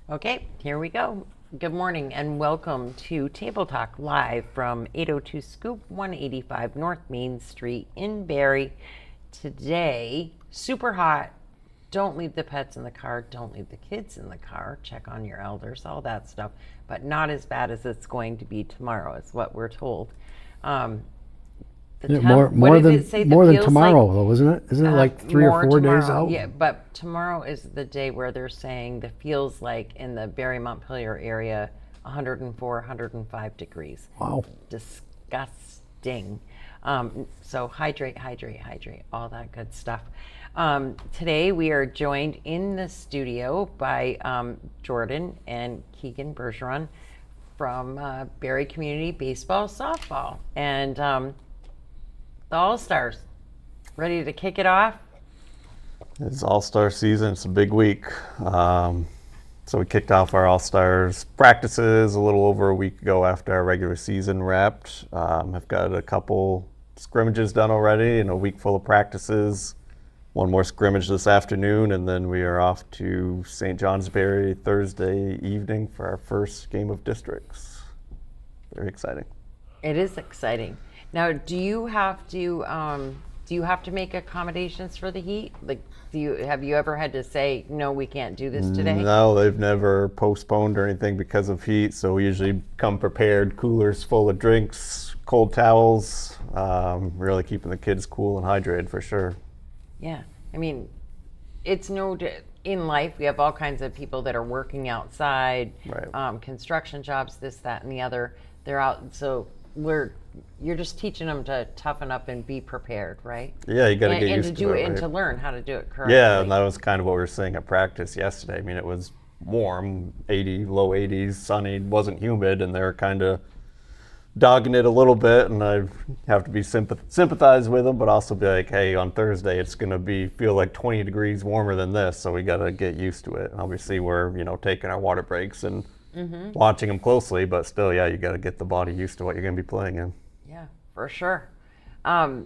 Okay, here we go. Good morning and welcome to Table Talk live from 802 Scoop 185 North Main Street in Barre. Today, super hot. Don't leave the pets in the car. Don't leave the kids in the car. Check on your elders, all that stuff. But not as bad as it's going to be tomorrow, is what we're told. More than tomorrow, like, though, isn't it? Isn't it like 3 or 4 days out? Yeah, but tomorrow is the day where they're saying the feels like in the Barre Montpelier area 104, 105 degrees. Wow. Disgusting. So hydrate, all that good stuff. Today we are joined in the studio by Jordan and Keegan Bergeron from Barre Community Baseball Softball. And the All-Stars, ready to kick it off? It's All-Star season. It's a big week. So we kicked off our All-Stars practices a little over a week ago after our regular season wrapped. I've got a couple scrimmages done already and a week full of practices. One more scrimmage this afternoon, and then we are off to St. Johnsbury Thursday evening for our first game of districts. Very exciting. It is exciting. Now, do you have to make accommodations for the heat? Like, have you ever had to say, no, we can't do this today? No, they've never postponed or anything because of heat. So we usually come prepared, coolers full of drinks, cold towels, really keeping the kids cool and hydrated for sure. Yeah, I mean, it's in life, we have all kinds of people that are working outside, right. Construction jobs, this, that, and the other. They're out, so you're just teaching them to toughen up and be prepared, right? Yeah, you got to get used to it. And to learn how to do it correctly. Yeah, and that was kind of what we were saying at practice yesterday. I mean, it was warm, 80, low 80s, sunny, wasn't humid, and they were kind of dogging it a little bit, and I have to be sympathize with them, but also be like, hey, on Thursday it's going to feel like 20 degrees warmer than this, so we got to get used to it. And obviously we're taking our water breaks and watching them closely, but still, yeah, you got to get the body used to what you're going to be playing in. Yeah, for sure. How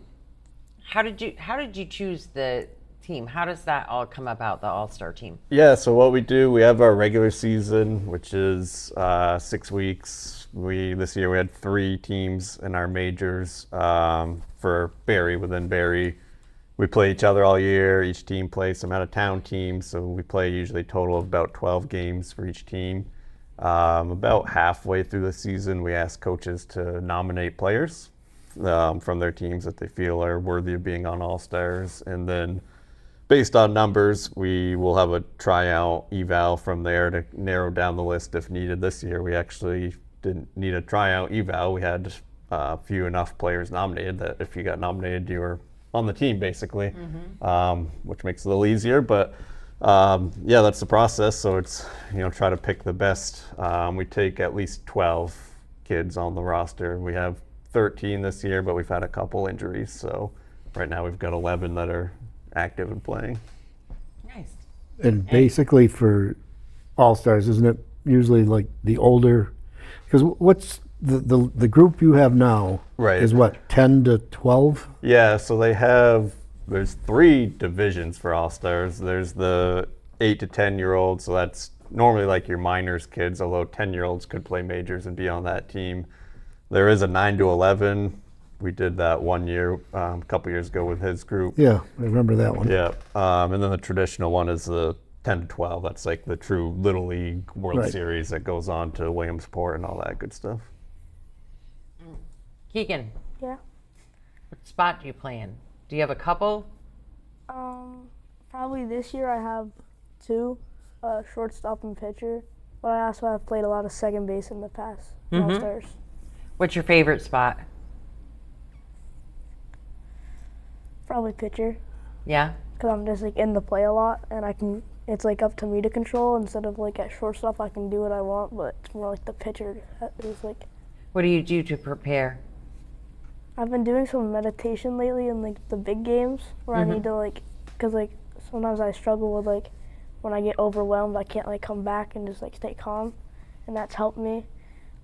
did you choose the team? How does that all come about, the All-Star team? Yeah, so what we do, we have our regular season, which is 6 weeks. This year we had 3 teams in our majors for Barre. Within Barre, we play each other all year. Each team plays some out-of-town teams, so we play usually a total of about 12 games for each team. About halfway through the season, we ask coaches to nominate players from their teams that they feel are worthy of being on All-Stars, and then based on numbers, we will have a tryout eval from there to narrow down the list if needed. This year, we actually didn't need a tryout eval. We had few enough players nominated that if you got nominated, you were on the team, basically, which makes it a little easier. But yeah, that's the process. So it's, try to pick the best. We take at least 12 kids on the roster. We have 13 this year, but we've had a couple injuries. So right now we've got 11 that are active and playing. Nice. And basically for All-Stars, isn't it usually like the older, because what's the group you have now is what, 10 to 12? Yeah, so there's 3 divisions for All-Stars. There's the 8 to 10-year-olds, so that's normally like your minors kids, although 10-year-olds could play majors and be on that team. There is a 9 to 11. We did that one year, a couple years ago with his group. Yeah, I remember that one. Yeah, and then the traditional one is the 10 to 12. That's like the true Little League World Series that goes on to Williamsport and all that good stuff. Keegan. Yeah. What spot do you play in? Do you have a couple? Probably this year I have 2, shortstop and pitcher, but I also have played a lot of second base in the past, All-Stars. What's your favorite spot? Probably pitcher. Yeah? Because I'm just like in the play a lot, and it's like up to me to control instead of like at shortstop I can do what I want, but it's more like the pitcher that is like. What do you do to prepare? I've been doing some meditation lately in like the big games where I need to because sometimes I struggle with like when I get overwhelmed I can't like come back and just like stay calm, and that's helped me.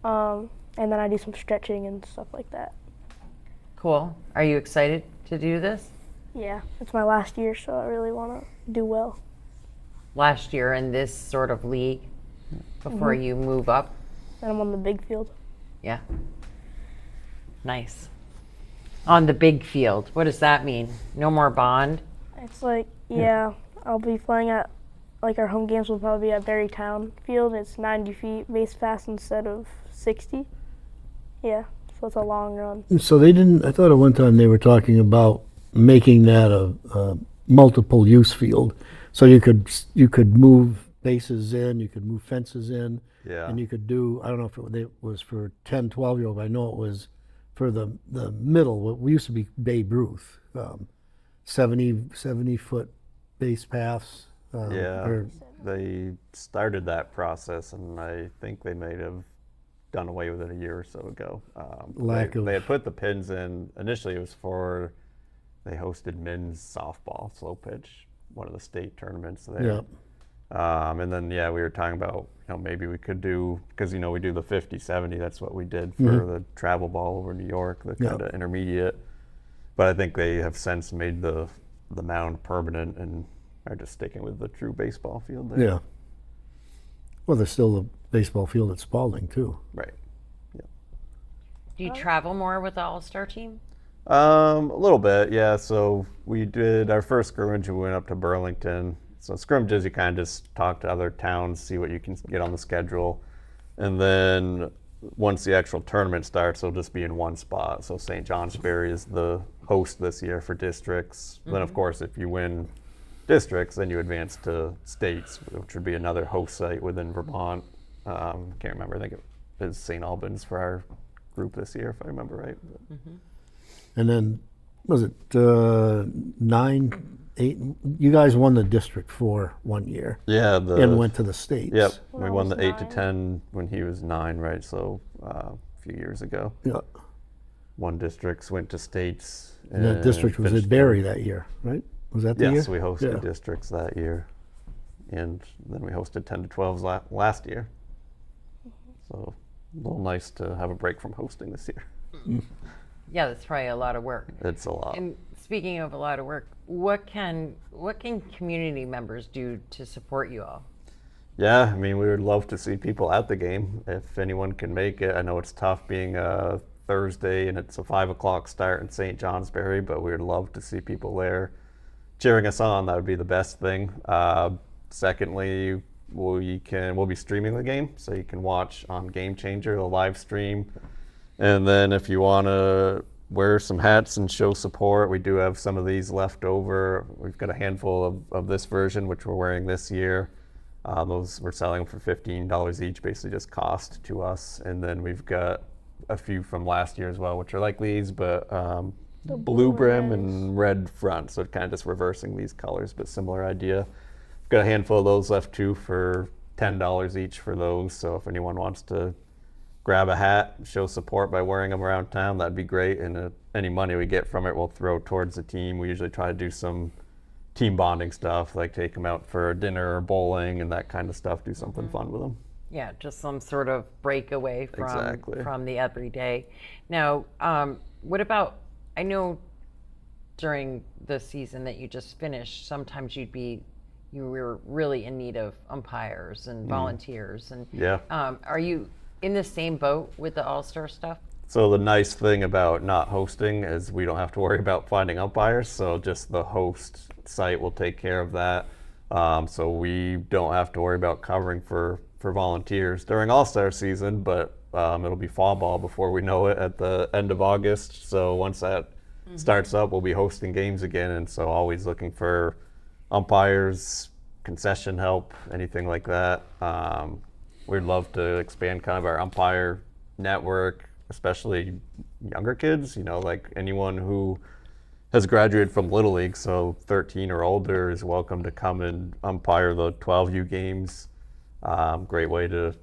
And then I do some stretching and stuff like that. Cool. Are you excited to do this? Yeah, it's my last year, so I really want to do well. Last year in this sort of league before you move up. And I'm on the big field. Yeah. Nice. On the big field. What does that mean? No more bond? It's like, yeah, I'll be playing at, like our home games will probably be at Berrytown Field. It's 90 feet base pass instead of 60. Yeah, so it's a long run. So they didn't, I thought at one time they were talking about making that a multiple use field. So you could move bases in, you could move fences in, Yeah. and you could do, I don't know if it was for 10, 12-year-old, I know it was for the middle, what we used to be Babe Ruth, 70-foot base paths. Yeah, they started that process, and I think they may have done away with it a year or so ago. They had put the pins in. Initially, it was they hosted men's softball, slow pitch, one of the state tournaments there. Yeah. And then, we were talking about, maybe we could do, because, we do the 50-70. That's what we did for the travel ball over New York, the kind of intermediate. But I think they have since made the mound permanent and are just sticking with the true baseball field there. Yeah. Well, there's still a baseball field at Spalding, too. Right. Do you travel more with the All-Star team? A little bit, yeah. So we did our first scrimmage. We went up to Burlington. So scrimmages, you kind of just talk to other towns, see what you can get on the schedule, and then once the actual tournament starts, it'll just be in one spot. So St. Johnsbury is the host this year for districts. Then, of course, if you win districts, then you advance to states, which would be another host site within Vermont. Can't remember. I think it is St. Albans for our group this year, if I remember right. And then, was it 9, 8? You guys won the District 4 one year. Yeah. And went to the States. Yep. When We I won was the 8 to 9. 10 when he was 9, right? So a few years ago. Yeah. Won districts, went to states. And that district was finished at Barre that year, right? Was that the year? Yes, we hosted Yeah. districts that year. And then we hosted 10 to 12s last year. So a little nice to have a break from hosting this year. Yeah, that's probably a lot of work. It's a lot. And speaking of a lot of work, what can community members do to support you all? Yeah, I mean, we would love to see people at the game if anyone can make it. I know it's tough being a Thursday and it's a 5 o'clock start in St. Johnsbury, but we would love to see people there cheering us on. That would be the best thing. Secondly, we'll be streaming the game, so you can watch on Game Changer, the live stream. And then if you want to wear some hats and show support, we do have some of these left over. We've got a handful of this version, which we're wearing this year. Those we're selling for $15 each, basically just cost to us. And then we've got a few from last year as well, which are like these, but The blue brim reds. and red front. So kind of just reversing these colors, but similar idea. Got a handful of those left too for $10 each for those. So if anyone wants to grab a hat, show support by wearing them around town, that'd be great. And any money we get from it, we'll throw towards the team. We usually try to do some team bonding stuff, like take them out for dinner or bowling and that kind of stuff, do something fun with them. Yeah, just some sort of breakaway Exactly. from the everyday. Now, what about, I know during the season that you just finished, sometimes you were really in need of umpires and volunteers. And Yeah. are you in the same boat with the All-Star stuff? So the nice thing about not hosting is we don't have to worry about finding umpires. So just the host site will take care of that. So we don't have to worry about covering for volunteers during All-Star season, but it'll be fall ball before we know it at the end of August. So once that starts up, we'll be hosting games again. And so always looking for umpires, concession help, anything like that. We'd love to expand kind of our umpire network, especially younger kids, like anyone who has graduated from Little League, so 13 or older is welcome to come and umpire the 12U games. Great way to,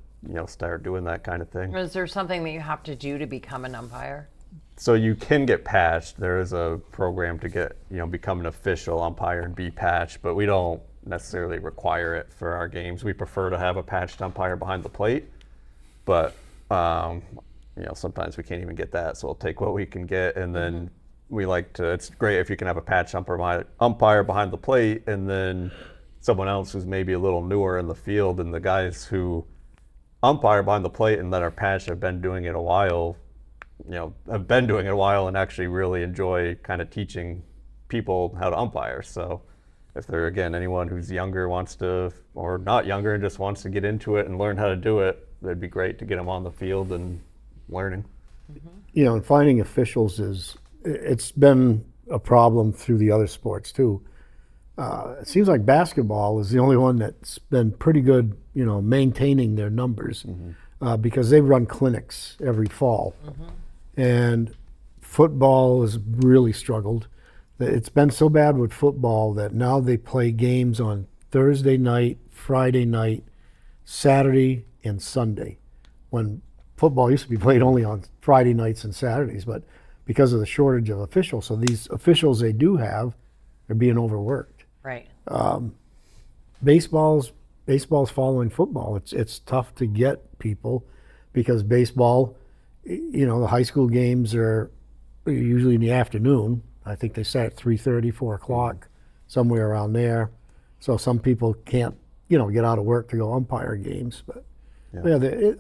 start doing that kind of thing. Is there something that you have to do to become an umpire? So you can get patched. There is a program to get, become an official umpire and be patched, but we don't necessarily require it for our games. We prefer to have a patched umpire behind the plate, but sometimes we can't even get that, so we'll take what we can get. And then we like to, it's great if you can have a patch umpire behind the plate and then someone else who's maybe a little newer in the field, and the guys who umpire behind the plate and that are patch have been doing it a while, have been doing it a while and actually really enjoy kind of teaching people how to umpire. So if there, again, anyone who's younger wants to, or not younger and just wants to get into it and learn how to do it, it'd be great to get them on the field and learning. And finding officials it's been a problem through the other sports too. It seems like basketball is the only one that's been pretty good, maintaining their numbers, because they run clinics every fall. And football has really struggled. It's been so bad with football that now they play games on Thursday night, Friday night, Saturday, and Sunday, when football used to be played only on Friday nights and Saturdays. But because of the shortage of officials, so these officials they do have are being overworked. Right. Baseball's following football. It's tough to get people because baseball, the high school games are usually in the afternoon. I think they start at 3:30, 4 o'clock, somewhere around there. So some people can't, get out of work to go umpire games. But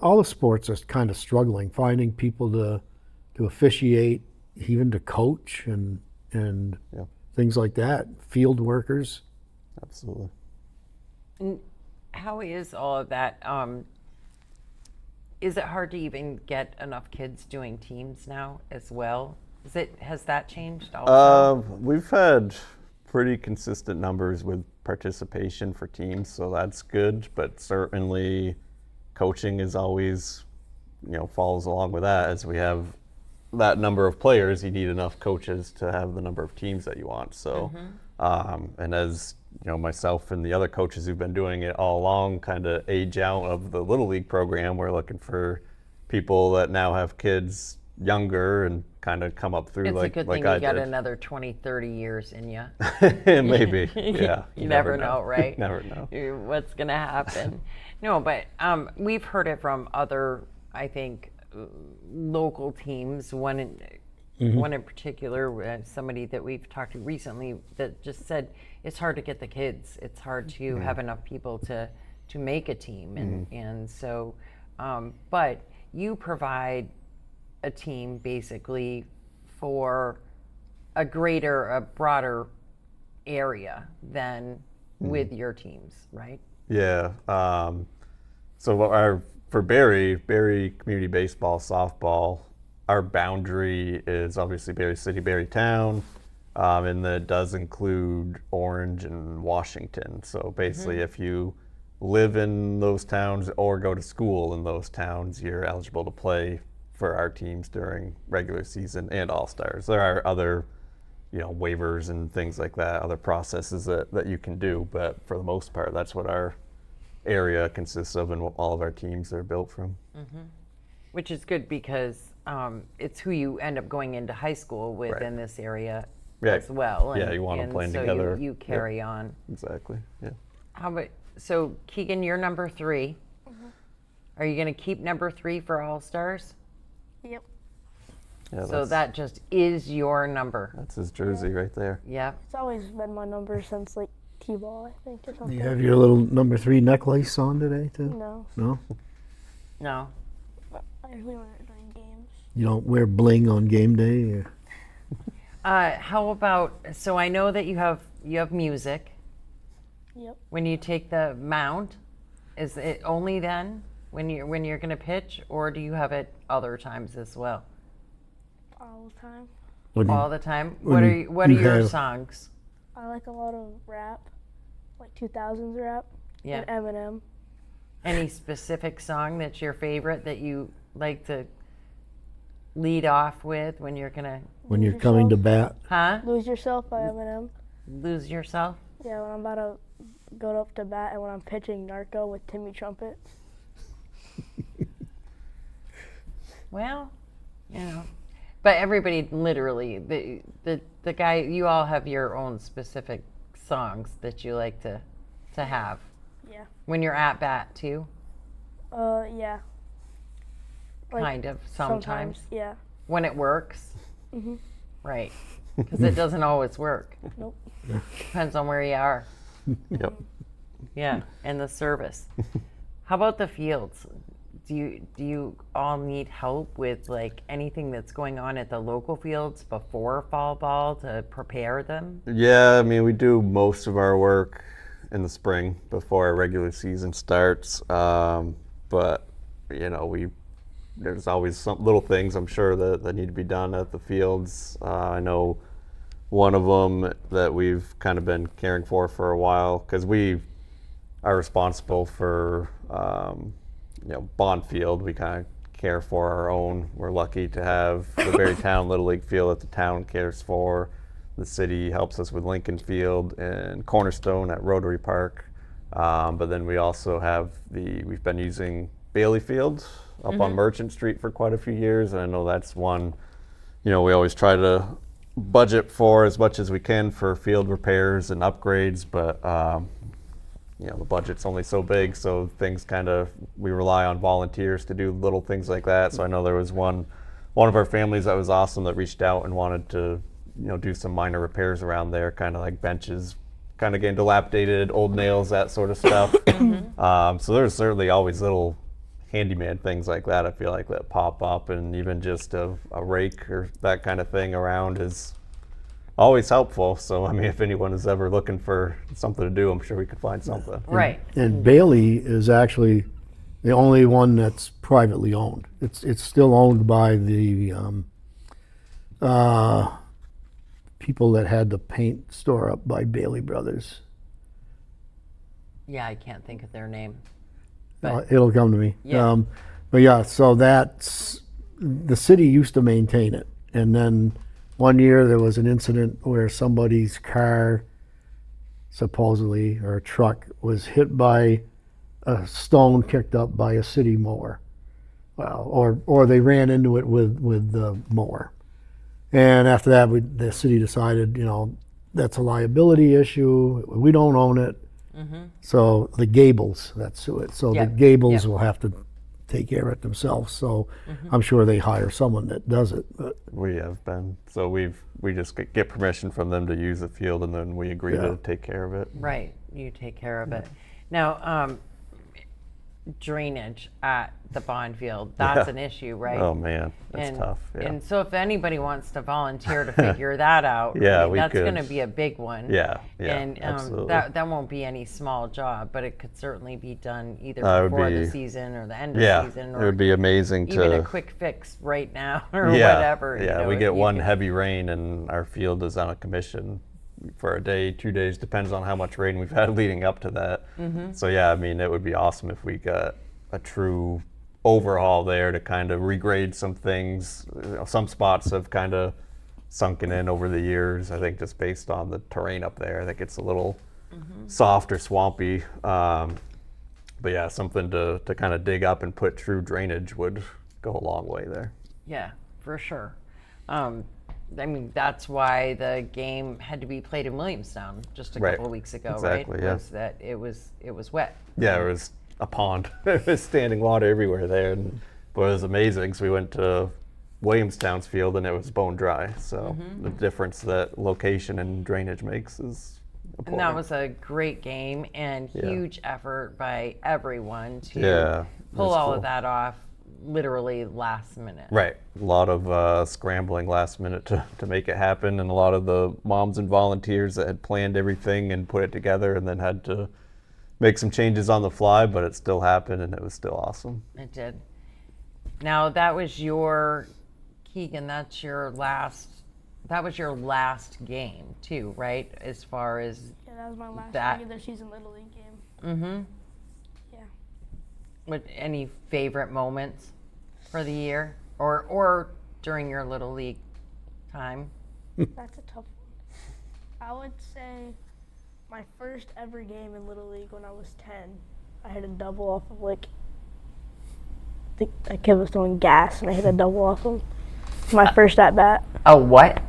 all the sports are kind of struggling, finding people to officiate, even to coach and things like that. Field workers. Absolutely. And how is all of that? Is it hard to even get enough kids doing teams now as well? Has that changed also? We've had pretty consistent numbers with participation for teams, so that's good. But certainly, coaching is always, follows along with that. As we have that number of players, you need enough coaches to have the number of teams that you want. So, and as myself and the other coaches who've been doing it all along kind of age out of the Little League program, we're looking for people that now have kids younger and kind of come up through it's like a good like thing I you got did. another 20, 30 years in you. Maybe, yeah. You never know, right? Never know. What's going to happen. No, but we've heard it from other, I think, local teams. One in particular, somebody that we've talked to recently that just said it's hard to get the kids. It's hard to have enough people to make a team. And so, but you provide a team basically for a broader area than with your teams, right? Yeah. So for Barre Community Baseball, softball, our boundary is obviously Barre City, Barre Town, and that does include Orange and Washington. So basically, if you live in those towns or go to school in those towns, you're eligible to play for our teams during regular season and All-Stars. There are other, waivers and things like that, other processes that you can do, but for the most part, that's what our area consists of and what all of our teams are built from. Which is good because it's who you end up going into high school with in this area as well. Yeah, you want them playing so together. You carry on. Exactly, yeah. So Keegan, you're number 3. Are you going to keep number 3 for All-Stars? Yep. Yeah, So that just is your number. that's his jersey right there. Yeah. It's always been my number since like T-ball, I think, or something. You have your little number 3 necklace on today too? No, No? No. I usually wear it during games. You don't wear bling on game day? Or? How about? So I know that you have music. Yep. When you take the mound, is it only then when you're going to pitch, or do you have it other times as well? All the time. All the time. when What are you your have- songs? I like a lot of rap, like 2000s rap, Yeah. and Eminem. Any specific song that's your favorite that you like to lead off with when you're gonna When you're coming to bat? Lose Yourself by Eminem. lose yourself? Yeah, when I'm about to go up to bat and when I'm pitching Narco with Timmy Trumpet. Well, but everybody literally the guy, you all have your own specific songs that you like to have Yeah. when you're at bat too. Yeah. Like, Kind of sometimes Yeah. when it works. Right. because it doesn't always work. Nope. Depends on where you are. Yep. Yeah, and the service. How about the fields? Do you all need help with like anything that's going on at the local fields before fall ball to prepare them? Yeah, I mean, we do most of our work in the spring before our regular season starts. But there's always some little things I'm sure that need to be done at the fields. I know one of them that we've kind of been caring for a while, because we are responsible for Bond Field. We kind of care for our own. We're lucky to have the Barre Town Little League field that the town cares for. The city helps us with Lincoln Field and Cornerstone at Rotary Park. But then we also have we've been using Bailey Field up on Merchant Street for quite a few years. And I know that's one, we always try to budget for as much as we can for field repairs and upgrades, but the budget's only so big, so things we rely on volunteers to do little things like that. So I know there was one of our families that was awesome that reached out and wanted to do some minor repairs around there, kind of like benches kind of getting dilapidated, old nails, that sort of stuff. So there's certainly always little handyman things like that, I feel like, that pop up, and even just a rake or that kind of thing around is always helpful. So I mean, if anyone is ever looking for something to do, I'm sure we could find something. Right. And Bailey is actually the only one that's privately owned. It's still owned by the people that had the paint store up by Bailey Brothers. Yeah, I can't think of their name. It'll come to me. Yeah. But yeah, so that's, the city used to maintain it. And then one year there was an incident where somebody's car, supposedly, or a truck, was hit by a stone kicked up by a city mower. Well, or they ran into it with the mower. And after that, the city decided, that's a liability issue. We don't own it. So the Gables that sue it. So Yeah. the Gables Yeah. will have to take care of it themselves. So I'm sure they hire someone that does it. But We have been. So we just get permission from them to use the field, and then we agree Yeah. to take care of it. Right, you take care of it. Now, drainage at the Bond Field, that's Yeah. an issue, right? Oh man, that's tough. Yeah. And so if anybody wants to volunteer to figure that out, Yeah, we that's could. going to be a big one. yeah, And absolutely. that won't be any small job, but it could certainly be done either It would before the be- season or the end of yeah, the season, it or would be amazing even to. a quick fix right now or yeah, whatever. Yeah, we if get you one could- heavy rain and our field is on a commission for a day, 2 days, depends on how much rain we've had leading up to that. So yeah, I mean, it would be awesome if we got a true overhaul there to kind of regrade some things. Some spots have kind of sunken in over the years, I think, just based on the terrain up there. I think it's a little soft or swampy. But yeah, something to kind of dig up and put true drainage would go a long way there. Yeah, for sure. I mean, that's why the game had to be played in Williamstown just a Right. couple of weeks ago, Exactly, right? yeah. Was that it was wet. Yeah, it was a pond. There was standing water everywhere there. But it was amazing. So we went to Williamstown's field and it was bone dry. So the difference that location and drainage makes is And important. that was a great game and Yeah. huge effort by everyone to Yeah, pull that's all cool. of that off literally last minute. Right. A lot of scrambling last minute to make it happen, and a lot of the moms and volunteers that had planned everything and put it together and then had to make some changes on the fly, but it still happened and it was still awesome. It did. Now that was Keegan, that was your last game too, right? As far as Yeah, that was my last That- regular season Little League game. Yeah. what any favorite moments for the year or during your little league time? That's a tough one. I would say my first ever game in Little League when I was 10, I hit a double off of a kid was throwing gas and I hit a double off him. My first at bat. Oh, what?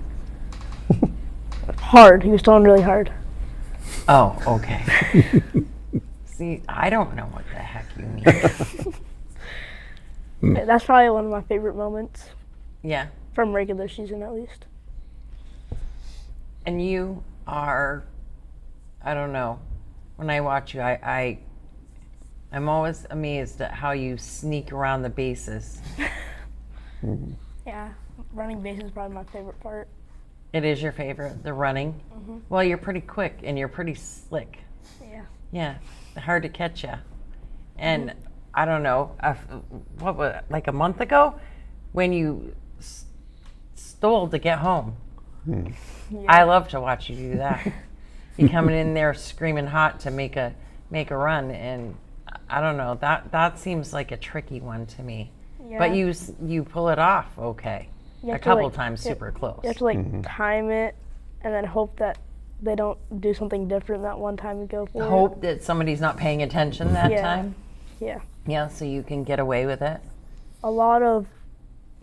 Hard. He was throwing really hard. Oh, okay. See, I don't know what the heck you mean. Yeah, that's probably one of my favorite moments Yeah. from regular season at least. And you are, I don't know, when I watch you, I'm always amazed at how you sneak around the bases. Yeah, running base is probably my favorite part. It is your favorite, the running? Well, you're pretty quick and you're pretty slick. Yeah. Yeah, hard to catch you. And I don't know, what was it, like a month ago when you stole to get home. I love to watch you do that. You coming in there screaming hot to make a run, and I don't know, that seems like a tricky one to me. Yeah. But you pull it off okay. You A have to, couple like, times super close. You have to like time it, and then hope that they don't do something different that one time you go for it. Hope that somebody's not paying attention that Yeah. time. Yeah. Yeah, so you can get away with it. A lot of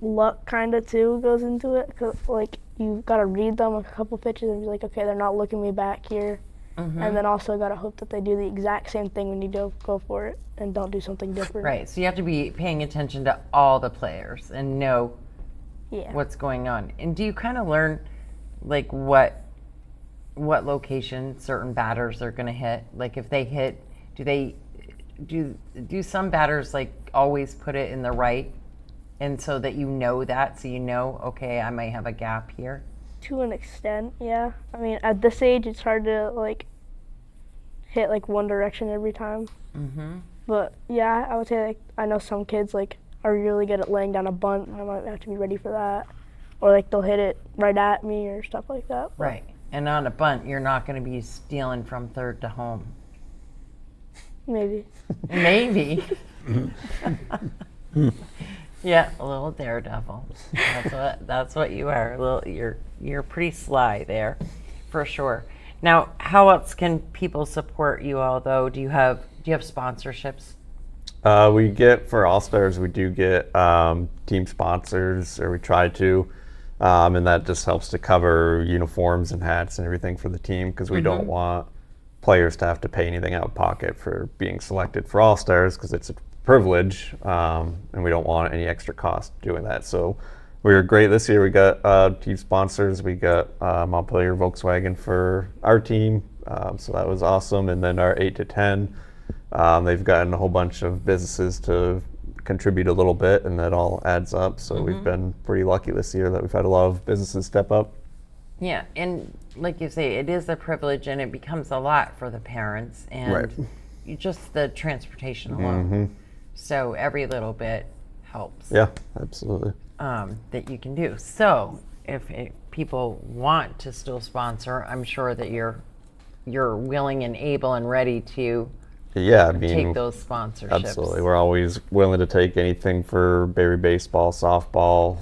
luck kind of too goes into it, 'cause like you gotta read them a couple pitches and be like, okay, they're not looking me back here, and then also gotta hope that they do the exact same thing when you go for it and don't do something different. Right, so you have to be paying attention to all the players and know Yeah. what's going on. And do you kind of learn like what location certain batters are going to hit? Like if they hit, do some batters like always put it in the right, and so that you know that, so you know, okay, I might have a gap here. To an extent, yeah. I mean, at this age, it's hard to like hit like one direction every time. But yeah, I would say like I know some kids like are really good at laying down a bunt, and I might have to be ready for that, or like they'll hit it right at me or stuff like that. But Right. And on a bunt, you're not going to be stealing from third to home. maybe. Maybe. Yeah, a little daredevil. That's what you are. A little, you're pretty sly there, for sure. Now, how else can people support you all though? Do you have sponsorships? We get for All Stars, we do get team sponsors, or we try to, and that just helps to cover uniforms and hats and everything for the team, because we don't want players to have to pay anything out of pocket for being selected for All Stars, because it's a privilege, and we don't want any extra cost doing that. So we were great this year. We got team sponsors. We got Montpelier Volkswagen for our team, so that was awesome. And then our 8 to 10. They've gotten a whole bunch of businesses to contribute a little bit, and that all adds up. So we've been pretty lucky this year that we've had a lot of businesses step up. Yeah, and like you say, it is a privilege, and it becomes a lot for the parents, and Right. just the transportation alone. So every little bit helps. Yeah, absolutely. That you can do. So if people want to still sponsor, I'm sure that you're willing and able and ready to Yeah, I mean, take those sponsorships. absolutely. We're always willing to take anything for Barry baseball, softball.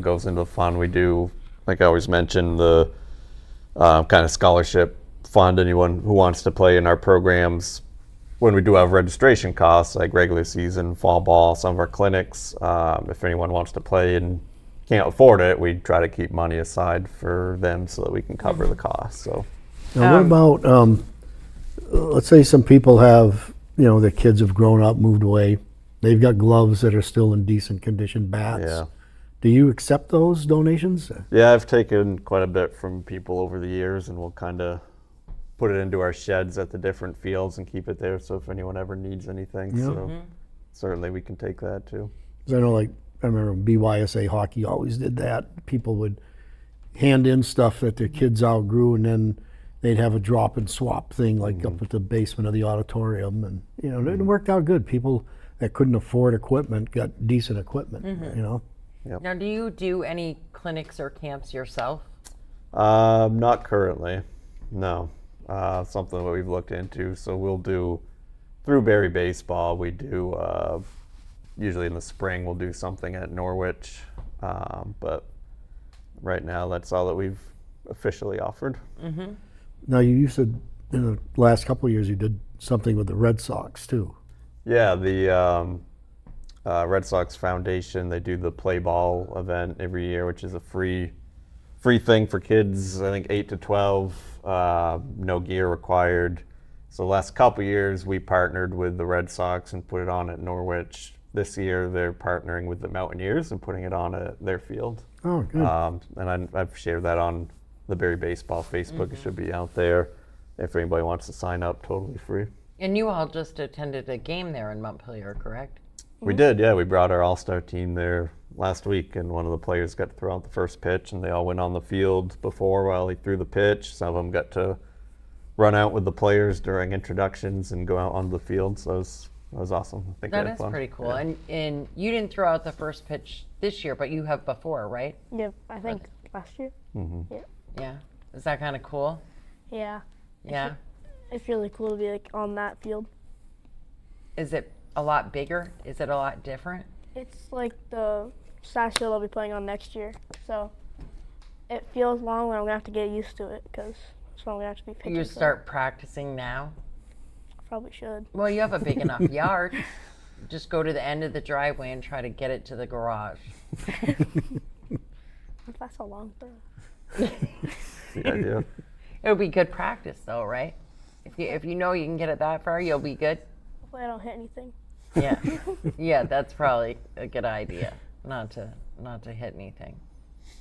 Goes into the fund. We do, like I always mention, the kind of scholarship fund. Anyone who wants to play in our programs, when we do have registration costs, like regular season, fall ball, some of our clinics, if anyone wants to play and can't afford it, we try to keep money aside for them so that we can cover the costs. So, Now, what about, let's say some people have, their kids have grown up, moved away. They've got gloves that are still in decent condition, bats. yeah. Do you accept those donations? Yeah, I've taken quite a bit from people over the years, and we'll kind of put it into our sheds at the different fields and keep it there. So if anyone ever needs anything, so certainly we can take that too. 'Cause I know, like, I remember BYSA hockey always did that. People would hand in stuff that their kids outgrew, and then they'd have a drop and swap thing, like up at the basement of the auditorium, and it worked out good. People that couldn't afford equipment got decent equipment. Now, do you do any clinics or camps yourself? Not currently, no. Something that we've looked into. So we'll do through Barry Baseball. We do usually in the spring. We'll do something at Norwich, but right now that's all that we've officially offered. Now, you said in the last couple of years you did something with the Red Sox too. Yeah, the Red Sox Foundation, they do the play ball event every year, which is a free thing for kids, I think 8 to 12, no gear required. So the last couple years we partnered with the Red Sox and put it on at Norwich. This year they're partnering with the Mountaineers and putting it on at their field. Oh, good. And I've shared that on the Barry Baseball Facebook. It should be out there. If anybody wants to sign up, totally free. And you all just attended a game there in Montpelier, correct? We did, yeah. We brought our all-star team there last week, and one of the players got to throw out the first pitch, and they all went on the field before while he threw the pitch. Some of them got to run out with the players during introductions and go out onto the field. So it was awesome. I think we That had is fun. pretty cool. Yeah. And you didn't throw out the first pitch this year, but you have before, right? Yeah, I think last year. Yeah. Is that kind of cool? Yeah, Yeah. it's really cool to be like on that field. Is it a lot bigger? Is it a lot different? It's like the SAS field I'll be playing on next year, so it feels long, and I'm gonna have to get used to it because so I'm gonna have to be pitching. You for it. start practicing now? Probably should. Well, you have a big enough yard. Just go to the end of the driveway and try to get it to the garage. That's a long throw. The idea. It would be good practice, though, right? If you know you can get it that far, you'll be good. Hopefully I don't hit anything. Yeah, yeah, that's probably a good idea. Not to hit anything,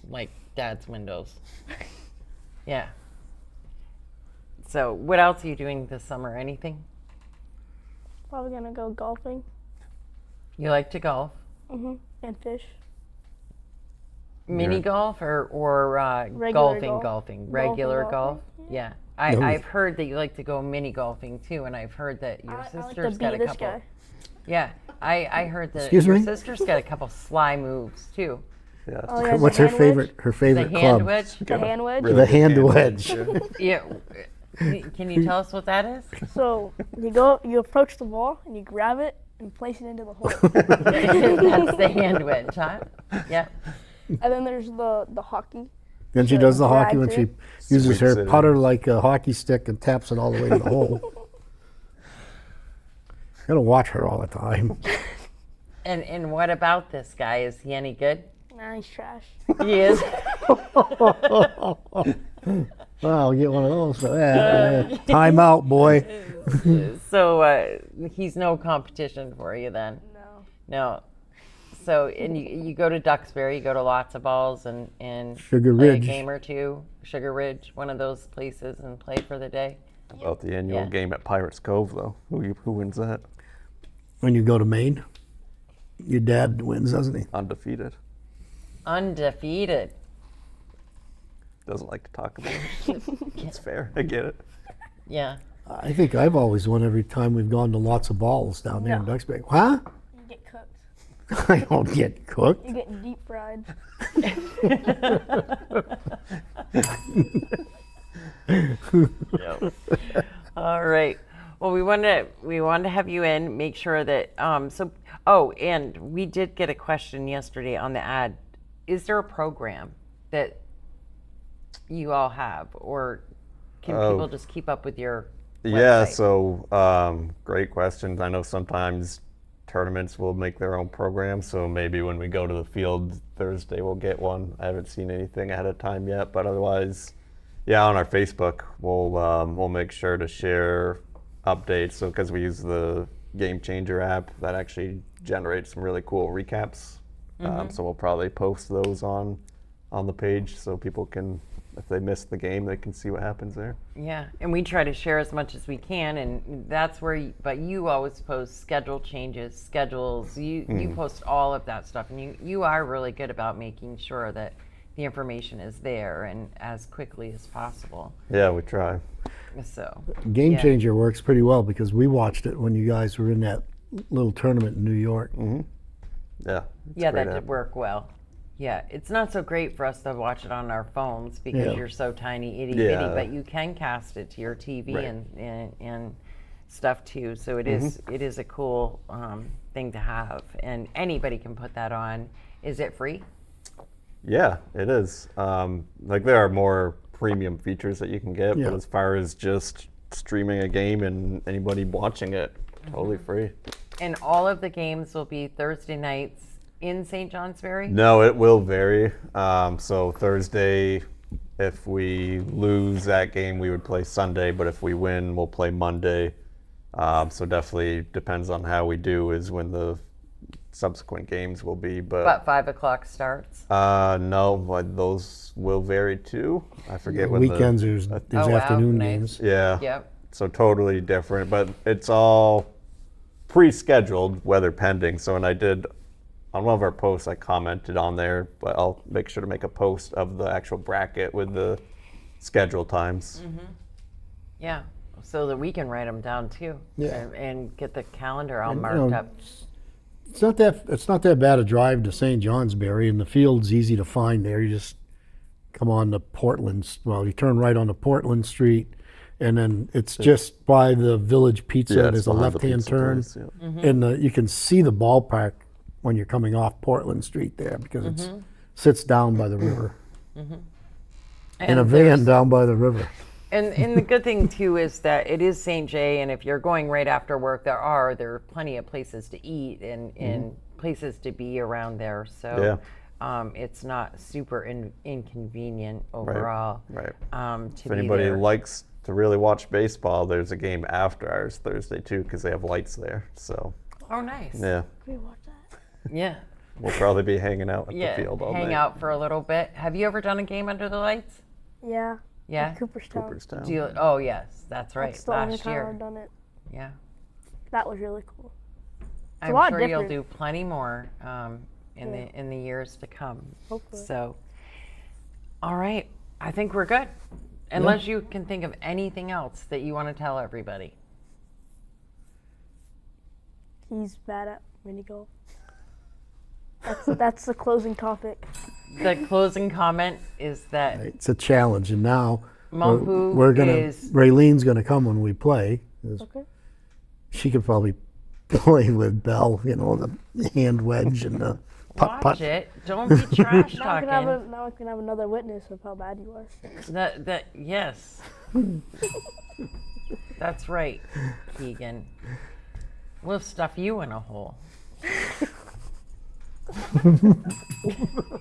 like Dad's windows. Yeah. So, what else are you doing this summer? Anything? Probably gonna go golfing. You like to golf? And fish. Mini Yeah. golf or Regular golfing? golf. Regular Golfing, golf? golfing, Yeah. No. I've heard that you like to go mini golfing too, and I've heard that your I like sister's to got beat a this couple. guy. Yeah, I heard that Excuse your me? sister's got a couple sly moves too. Yeah. Oh, yeah, What's the her hand favorite? wedge. Her The favorite hand club? wedge. The hand wedge. Really The good hand wedge. Yeah. Can you tell us what that is? So you approach the ball and you grab it and place it into the hole. That's the hand wedge, huh? Yeah. And then there's the hockey. Then she So does the drag hockey when she it. uses Sweeps her it in. putter like a hockey stick and taps it all the way to the hole. Gotta watch her all the time. And what about this guy? Is he any good? Nah, he's trash. He is. Well, I'll get one of those. Time out, boy. So he's no competition for you then. No. No. So and you go to Duxbury, you go to lots of balls and Sugar play Ridge. a game or two. Sugar Ridge, one of those places, and play for the day. About the annual Yeah. game at Pirates Cove, though. Who wins that? When you go to Maine, your dad wins, doesn't he? Undefeated. Undefeated. Doesn't like to talk about it. It's fair. I get it. Yeah. I think I've always won every time we've gone to lots of balls down there in No. Duxbury. Huh? You get cooked. I don't get cooked. You get deep fried. Yep. All right. Well, we wanted to have you in, make sure that and we did get a question yesterday on the ad. Is there a program that you all have, or can people just keep up with your Yeah, website? so great questions. I know sometimes tournaments will make their own program, so maybe when we go to the field Thursday we'll get one. I haven't seen anything ahead of time yet, but otherwise, yeah, on our Facebook we'll make sure to share updates. So because we use the Game Changer app, that actually generates some really cool recaps. So we'll probably post those on the page so people can, if they missed the game, they can see what happens there. Yeah, and we try to share as much as we can, and that's where. But you always post schedule changes, schedules. You post all of that stuff, and you are really good about making sure that the information is there and as quickly as possible. Yeah, we try. So Game yeah. Changer works pretty well because we watched it when you guys were in that little tournament in New York. Yeah. it's Yeah, a great that app. did work well. Yeah, it's not so great for us to watch it on our phones because Yeah. you're so tiny, itty bitty, Yeah. but you can cast it to your TV Right. and stuff too. So it is a cool thing to have, and anybody can put that on. Is it free? Yeah, it is. Like there are more premium features that you can get, Yeah. but as far as just streaming a game and anybody watching it, totally free. And all of the games will be Thursday nights in St. Johnsbury? No, it will vary. So Thursday, if we lose that game, we would play Sunday, but if we win, we'll play Monday. So definitely depends on how we do is when the subsequent games will be. But 5 o'clock starts. No, but those will vary too. I forget when Weekends, there's Oh, wow, afternoon nice. games. Yeah. Yep. So totally different, but it's all pre-scheduled, weather pending. So when I did on one of our posts, I commented on there, but I'll make sure to make a post of the actual bracket with the schedule times. Yeah. So that we can write them down too. Yeah. And get the calendar all And, marked up. It's not that bad a drive to St. Johnsbury, and the field's easy to find there. You just come on to Portland. Well, you turn right onto Portland Street, and then it's just by the Village Pizza. Yeah, it's There's a behind the left-hand pizza turn, place, yeah. and you can see the ballpark when you're coming off Portland Street there because it sits down by the river. In a there's- van down by the river. And the good thing too is that it is St. J, and if you're going right after work, there are plenty of places to eat and places to be around there. So it's not super inconvenient overall. Right. To If be anybody there. likes to really watch baseball, there's a game after ours Thursday too, because they have lights there. So Oh, nice. yeah, Can we watch that? Yeah. we'll probably be hanging out at Yeah. the field all Hang night. out for a little bit. Have you ever done a game under the lights? Yeah. Yeah. Cooperstown. Cooperstown. Do you, oh yes, that's right. That's the only Last time year. I've done it. Yeah. That was really cool. a I'm lot sure you'll different. do plenty more in Yeah. the years to come. Hopefully. So, all right, I think we're good. Unless you can think of anything else that you want to tell everybody. He's bad at mini golf. That's the closing topic. The closing comment is that It's a challenge, and now Mapu we're gonna. is Raylene's gonna come when we play. Okay. She could probably play with Bell, the hand wedge and the putt watch putt. it. Don't be trash Now I can talking. now I can have another witness of how bad you are. That yes. That's right, Keegan. We'll stuff you in a hole.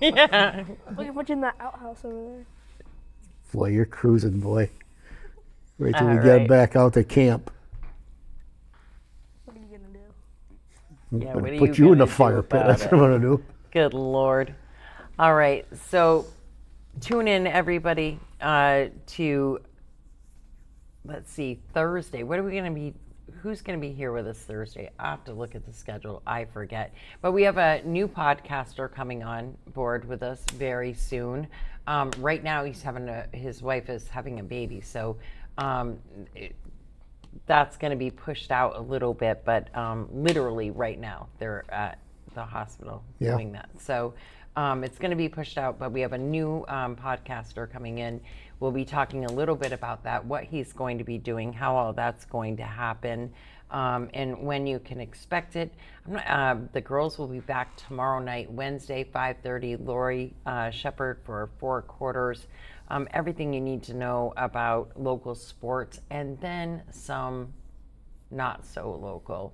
Yeah. Look at what's in that outhouse over there. Boy, you're cruising, boy. Wait till we All get right. back out to camp. What are you gonna do? Yeah, Gonna what are put you you in the gonna do fire pit. about That's it? what I'm gonna do. Good Lord. All right. So tune in, everybody, to, let's see, Thursday. What are we going to be? Who's going to be here with us Thursday? I have to look at the schedule. I forget. But we have a new podcaster coming on board with us very soon. Right now, his wife is having a baby. So that's going to be pushed out a little bit. But literally right now, they're at the hospital doing that. So it's going to be pushed out, but we have a new podcaster coming in. We'll be talking a little bit about that, what he's going to be doing, how all that's going to happen, and when you can expect it. The girls will be back tomorrow night, Wednesday, 5:30. Lori Shepard for 4 quarters. Everything you need to know about local sports, and then some not so local.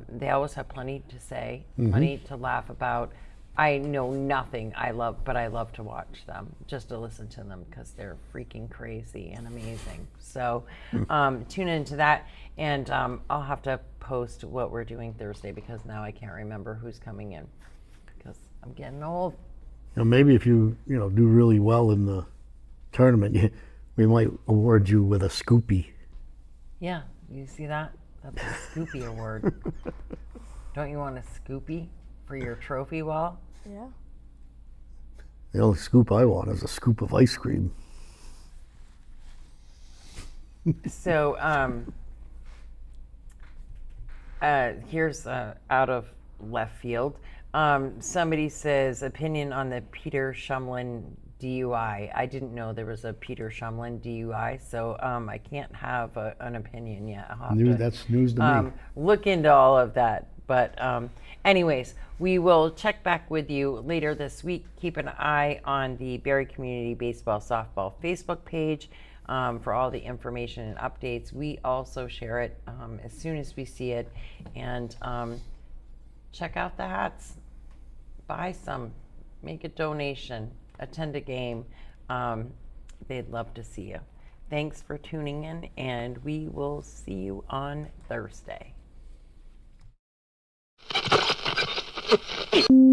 They always have plenty to say, plenty to laugh about. I know nothing but I love to watch them, just to listen to them, because they're freaking crazy and amazing. So tune into that, and I'll have to post what we're doing Thursday, because now I can't remember who's coming in, because I'm getting old. Maybe if you do really well in the tournament, we might award you with a Scoopy. Yeah, you see that? That's a Scoopy award. Don't you want a Scoopy for your trophy wall? Yeah. The only scoop I want is a scoop of ice cream. So here's out of left field. Somebody says, opinion on the Peter Shumlin DUI. I didn't know there was a Peter Shumlin DUI, so I can't have an opinion yet. I'll have to, That's news to me. look into all of that. But anyways, we will check back with you later this week. Keep an eye on the Barre Community Baseball Softball Facebook page for all the information and updates. We also share it as soon as we see it. And check out the hats. Buy some. Make a donation. Attend a game. They'd love to see you. Thanks for tuning in, and we will see you on Thursday. Bye.